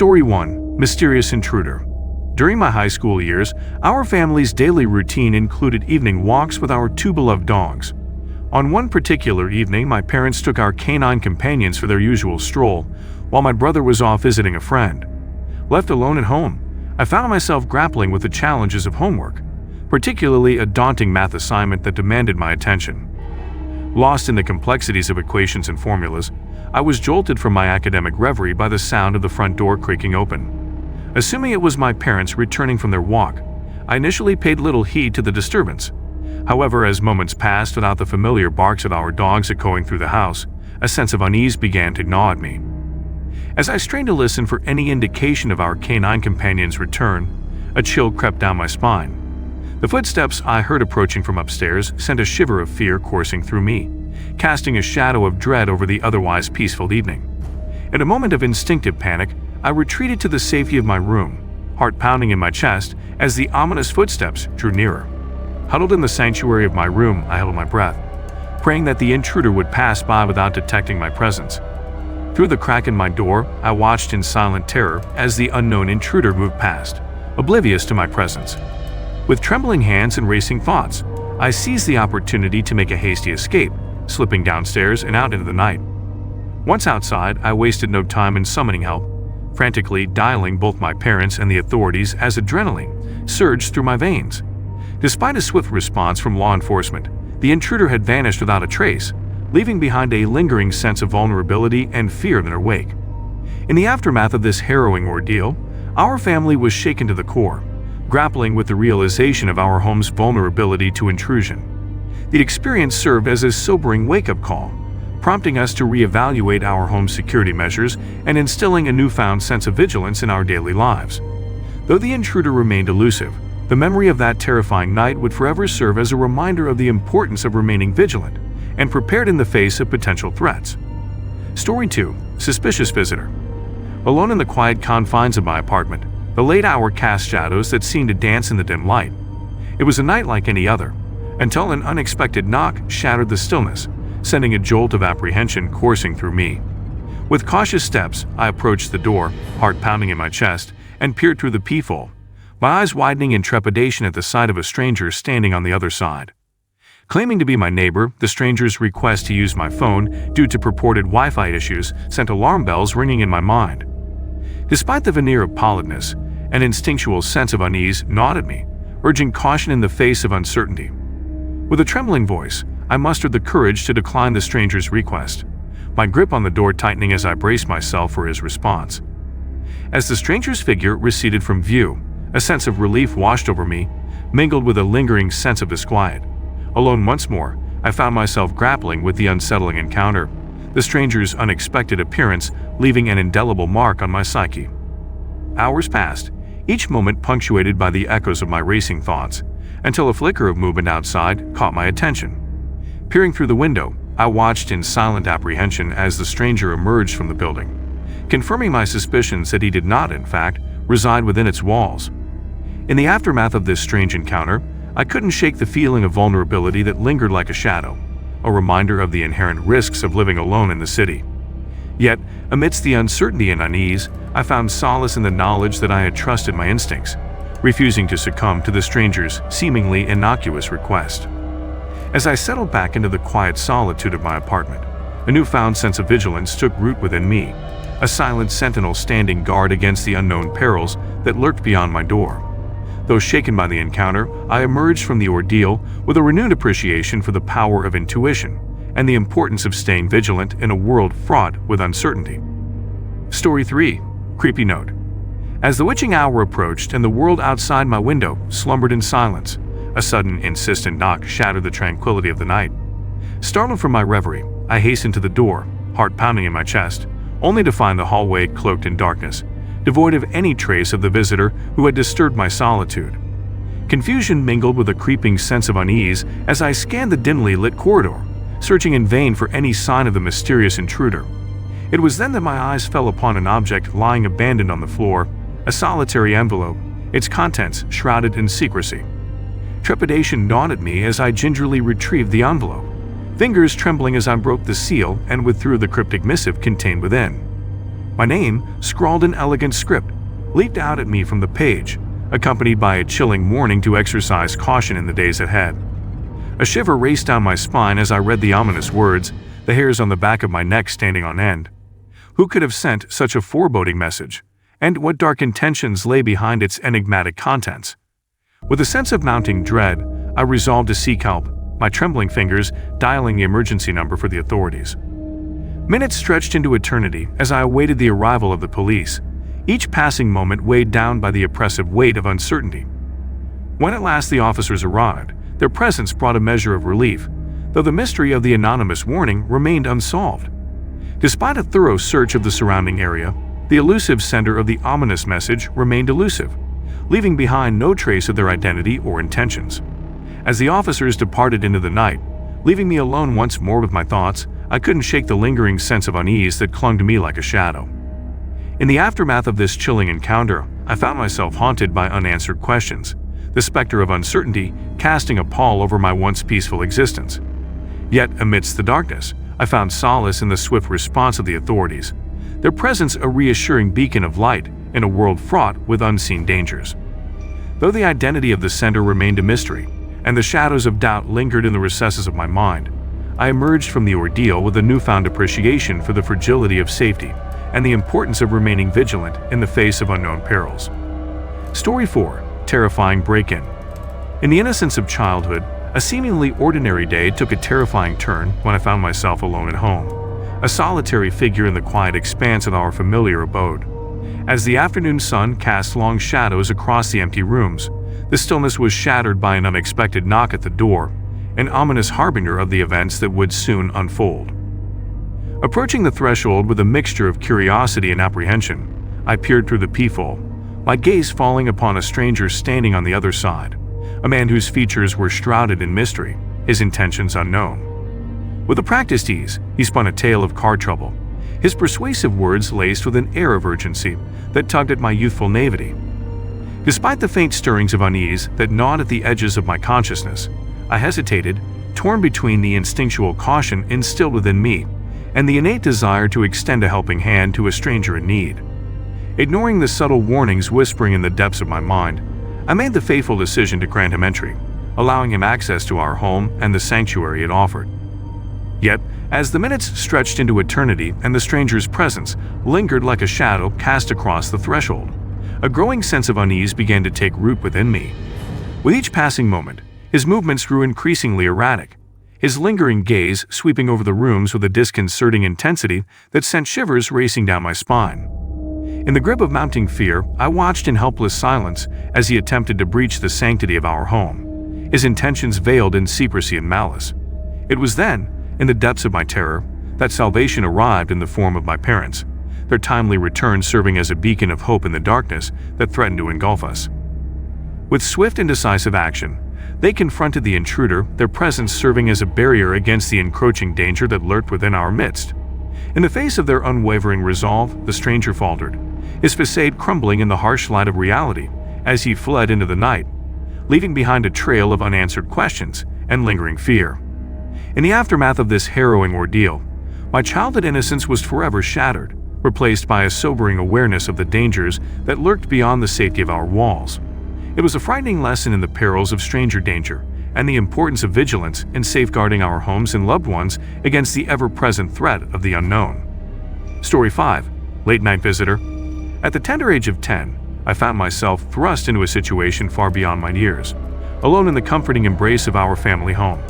Story 1: Mysterious Intruder. During my high school years, our family's daily routine included evening walks with our two beloved dogs. On one particular evening, my parents took our canine companions for their usual stroll, while my brother was off visiting a friend. Left alone at home, I found myself grappling with the challenges of homework, particularly a daunting math assignment that demanded my attention. Lost in the complexities of equations and formulas, I was jolted from my academic reverie by the sound of the front door creaking open. Assuming it was my parents returning from their walk, I initially paid little heed to the disturbance. However, as moments passed without the familiar barks of our dogs echoing through the house, a sense of unease began to gnaw at me. As I strained to listen for any indication of our canine companion's return, a chill crept down my spine. The footsteps I heard approaching from upstairs sent a shiver of fear coursing through me, casting a shadow of dread over the otherwise peaceful evening. In a moment of instinctive panic, I retreated to the safety of my room, heart pounding in my chest as the ominous footsteps drew nearer. Huddled in the sanctuary of my room, I held my breath, praying that the intruder would pass by without detecting my presence. Through the crack in my door, I watched in silent terror as the unknown intruder moved past, oblivious to my presence. With trembling hands and racing thoughts, I seized the opportunity to make a hasty escape, slipping downstairs and out into the night. Once outside, I wasted no time in summoning help, frantically dialing both my parents and the authorities as adrenaline surged through my veins. Despite a swift response from law enforcement, the intruder had vanished without a trace, leaving behind a lingering sense of vulnerability and fear in their wake. In the aftermath of this harrowing ordeal, our family was shaken to the core, grappling with the realization of our home's vulnerability to intrusion. The experience served as a sobering wake-up call, prompting us to reevaluate our home's security measures and instilling a newfound sense of vigilance in our daily lives. Though the intruder remained elusive, the memory of that terrifying night would forever serve as a reminder of the importance of remaining vigilant and prepared in the face of potential threats. Story 2: Suspicious Visitor. Alone in the quiet confines of my apartment, the late hour cast shadows that seemed to dance in the dim light. It was a night like any other, until an unexpected knock shattered the stillness, sending a jolt of apprehension coursing through me. With cautious steps, I approached the door, heart pounding in my chest, and peered through the peephole, my eyes widening in trepidation at the sight of a stranger standing on the other side. Claiming to be my neighbor, the stranger's request to use my phone due to purported Wi-Fi issues sent alarm bells ringing in my mind. Despite the veneer of politeness, an instinctual sense of unease gnawed at me, urging caution in the face of uncertainty. With a trembling voice, I mustered the courage to decline the stranger's request, my grip on the door tightening as I braced myself for his response. As the stranger's figure receded from view, a sense of relief washed over me, mingled with a lingering sense of disquiet. Alone once more, I found myself grappling with the unsettling encounter, the stranger's unexpected appearance leaving an indelible mark on my psyche. Hours passed, each moment punctuated by the echoes of my racing thoughts, until a flicker of movement outside caught my attention. Peering through the window, I watched in silent apprehension as the stranger emerged from the building, confirming my suspicions that he did not, in fact, reside within its walls. In the aftermath of this strange encounter, I couldn't shake the feeling of vulnerability that lingered like a shadow, a reminder of the inherent risks of living alone in the city. Yet, amidst the uncertainty and unease, I found solace in the knowledge that I had trusted my instincts, refusing to succumb to the stranger's seemingly innocuous request. As I settled back into the quiet solitude of my apartment, a newfound sense of vigilance took root within me, a silent sentinel standing guard against the unknown perils that lurked beyond my door. Though shaken by the encounter, I emerged from the ordeal with a renewed appreciation for the power of intuition and the importance of staying vigilant in a world fraught with uncertainty. Story 3: Creepy Note. As the witching hour approached and the world outside my window slumbered in silence, a sudden, insistent knock shattered the tranquility of the night. Startled from my reverie, I hastened to the door, heart pounding in my chest, only to find the hallway cloaked in darkness, devoid of any trace of the visitor who had disturbed my solitude. Confusion mingled with a creeping sense of unease as I scanned the dimly lit corridor, searching in vain for any sign of the mysterious intruder. It was then that my eyes fell upon an object lying abandoned on the floor, a solitary envelope, its contents shrouded in secrecy. Trepidation gnawed at me as I gingerly retrieved the envelope, fingers trembling as I broke the seal and withdrew the cryptic missive contained within. My name, scrawled in elegant script, leaped out at me from the page, accompanied by a chilling warning to exercise caution in the days ahead. A shiver raced down my spine as I read the ominous words, the hairs on the back of my neck standing on end. Who could have sent such a foreboding message, and what dark intentions lay behind its enigmatic contents? With a sense of mounting dread, I resolved to seek help, my trembling fingers dialing the emergency number for the authorities. Minutes stretched into eternity as I awaited the arrival of the police, each passing moment weighed down by the oppressive weight of uncertainty. When at last the officers arrived, their presence brought a measure of relief, though the mystery of the anonymous warning remained unsolved. Despite a thorough search of the surrounding area, the elusive sender of the ominous message remained elusive, leaving behind no trace of their identity or intentions. As the officers departed into the night, leaving me alone once more with my thoughts, I couldn't shake the lingering sense of unease that clung to me like a shadow. In the aftermath of this chilling encounter, I found myself haunted by unanswered questions, the specter of uncertainty casting a pall over my once peaceful existence. Yet, amidst the darkness, I found solace in the swift response of the authorities, their presence a reassuring beacon of light in a world fraught with unseen dangers. Though the identity of the sender remained a mystery, and the shadows of doubt lingered in the recesses of my mind, I emerged from the ordeal with a newfound appreciation for the fragility of safety and the importance of remaining vigilant in the face of unknown perils. Story 4. Terrifying break-in. In the innocence of childhood, a seemingly ordinary day took a terrifying turn when I found myself alone at home, a solitary figure in the quiet expanse of our familiar abode. As the afternoon sun cast long shadows across the empty rooms, the stillness was shattered by an unexpected knock at the door, an ominous harbinger of the events that would soon unfold. Approaching the threshold with a mixture of curiosity and apprehension, I peered through the peephole, my gaze falling upon a stranger standing on the other side, a man whose features were shrouded in mystery, his intentions unknown. With a practiced ease, he spun a tale of car trouble, his persuasive words laced with an air of urgency that tugged at my youthful naivety. Despite the faint stirrings of unease that gnawed at the edges of my consciousness, I hesitated, torn between the instinctual caution instilled within me and the innate desire to extend a helping hand to a stranger in need. Ignoring the subtle warnings whispering in the depths of my mind, I made the fateful decision to grant him entry, allowing him access to our home and the sanctuary it offered. Yet, as the minutes stretched into eternity and the stranger's presence lingered like a shadow cast across the threshold, a growing sense of unease began to take root within me. With each passing moment, his movements grew increasingly erratic, his lingering gaze sweeping over the rooms with a disconcerting intensity that sent shivers racing down my spine. In the grip of mounting fear, I watched in helpless silence as he attempted to breach the sanctity of our home, his intentions veiled in secrecy and malice. It was then, in the depths of my terror, that salvation arrived in the form of my parents, their timely return serving as a beacon of hope in the darkness that threatened to engulf us. With swift and decisive action, they confronted the intruder, their presence serving as a barrier against the encroaching danger that lurked within our midst. In the face of their unwavering resolve, the stranger faltered, his facade crumbling in the harsh light of reality as he fled into the night, leaving behind a trail of unanswered questions and lingering fear. In the aftermath of this harrowing ordeal, my childhood innocence was forever shattered, replaced by a sobering awareness of the dangers that lurked beyond the safety of our walls. It was a frightening lesson in the perils of stranger danger and the importance of vigilance in safeguarding our homes and loved ones against the ever-present threat of the unknown. Story 5. Late Night Visitor. At the tender age of 10, I found myself thrust into a situation far beyond my years, alone in the comforting embrace of our family home.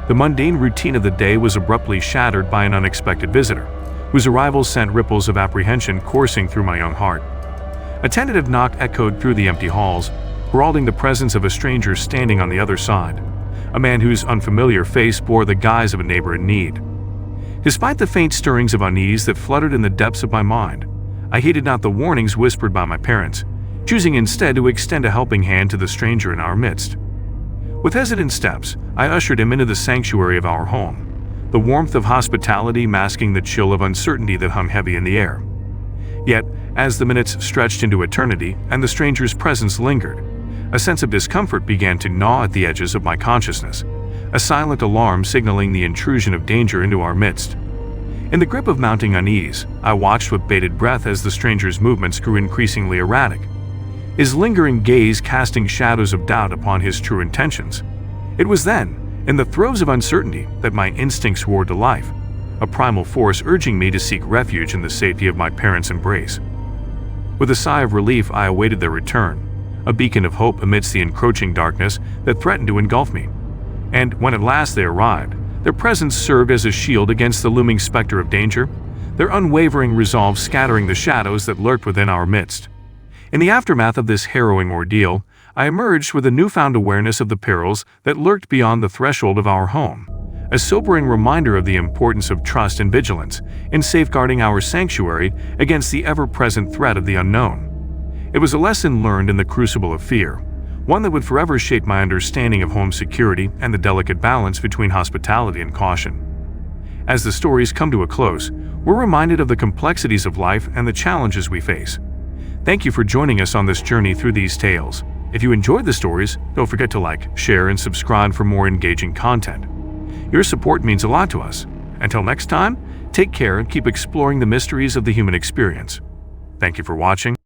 The mundane routine of the day was abruptly shattered by an unexpected visitor, whose arrival sent ripples of apprehension coursing through my young heart. A tentative knock echoed through the empty halls, heralding the presence of a stranger standing on the other side, a man whose unfamiliar face bore the guise of a neighbor in need. Despite the faint stirrings of unease that fluttered in the depths of my mind, I heeded not the warnings whispered by my parents, choosing instead to extend a helping hand to the stranger in our midst. With hesitant steps, I ushered him into the sanctuary of our home, the warmth of hospitality masking the chill of uncertainty that hung heavy in the air. Yet, as the minutes stretched into eternity and the stranger's presence lingered, a sense of discomfort began to gnaw at the edges of my consciousness, a silent alarm signaling the intrusion of danger into our midst. In the grip of mounting unease, I watched with bated breath as the stranger's movements grew increasingly erratic, his lingering gaze casting shadows of doubt upon his true intentions. It was then, in the throes of uncertainty, that my instincts roared to life, a primal force urging me to seek refuge in the safety of my parents' embrace. With a sigh of relief, I awaited their return, a beacon of hope amidst the encroaching darkness that threatened to engulf me. And when at last they arrived, their presence served as a shield against the looming specter of danger, their unwavering resolve scattering the shadows that lurked within our midst. In the aftermath of this harrowing ordeal, I emerged with a newfound awareness of the perils that lurked beyond the threshold of our home, a sobering reminder of the importance of trust and vigilance in safeguarding our sanctuary against the ever-present threat of the unknown. It was a lesson learned in the crucible of fear, one that would forever shape my understanding of home security and the delicate balance between hospitality and caution. As the stories come to a close, we're reminded of the complexities of life and the challenges we face. Thank you for joining us on this journey through these tales. If you enjoyed the stories, don't forget to like, share, and subscribe for more engaging content. Your support means a lot to us. Until next time, take care and keep exploring the mysteries of the human experience. Thank you for watching.